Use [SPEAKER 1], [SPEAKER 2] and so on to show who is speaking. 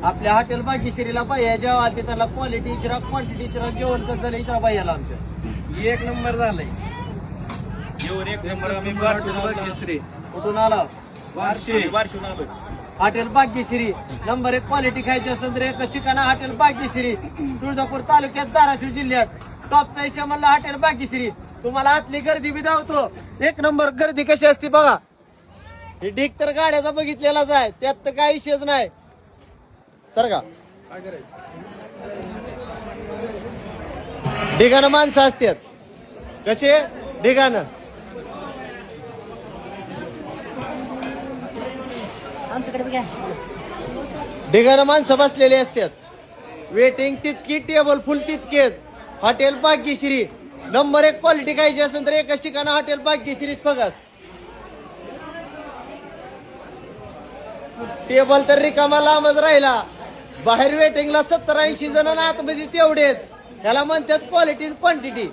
[SPEAKER 1] आपल्या हॉटेल भाग्यश्रीला पाहिजे जेव्हा आलते त्याला क्वालिटी इचरा क्वांटिटी इचरा जेवण कसं झालं इचरा पाहिजे आमच्या
[SPEAKER 2] एक नंबर झालंय जेवण एक नंबर. आम्ही भाग्यश्री
[SPEAKER 1] कुठून आला
[SPEAKER 2] बार्शीहून आलो.
[SPEAKER 1] हॉटेल भाग्यश्री नंबर 1 क्वालिटी खायची असेल तर एकच ठिकाणा हॉटेल भाग्यश्री तुळजापूर तालुक्यात धाराशिव जिल्ह्यात टॉपचा इशा म्हणला हॉटेल भाग्यश्री. तुम्हाला आतली गर्दी बी धावतो. एक नंबर गर्दी कशी असते बघा. हे ढीक तर गाड्याचा बघितलेलाच आहे त्यात तर काही विषयच नाही. सर का ढिगानं माणसं असतात कसे ढिगानं ढिगानं माणसं बसलेली असतात. वेटिंग तितकी टेबल फुल तितकेच. हॉटेल भाग्यश्री नंबर 1 क्वालिटी खायची असेल तर एकच ठिकाणा हॉटेल भाग्यश्रीच फगास. टेबल तर रिकामा लांबच राहिला. बाहेर वेटिंगला 70-80 जण आतमध्ये तेवढेच. याला म्हणतात क्वालिटी क्वांटिटी.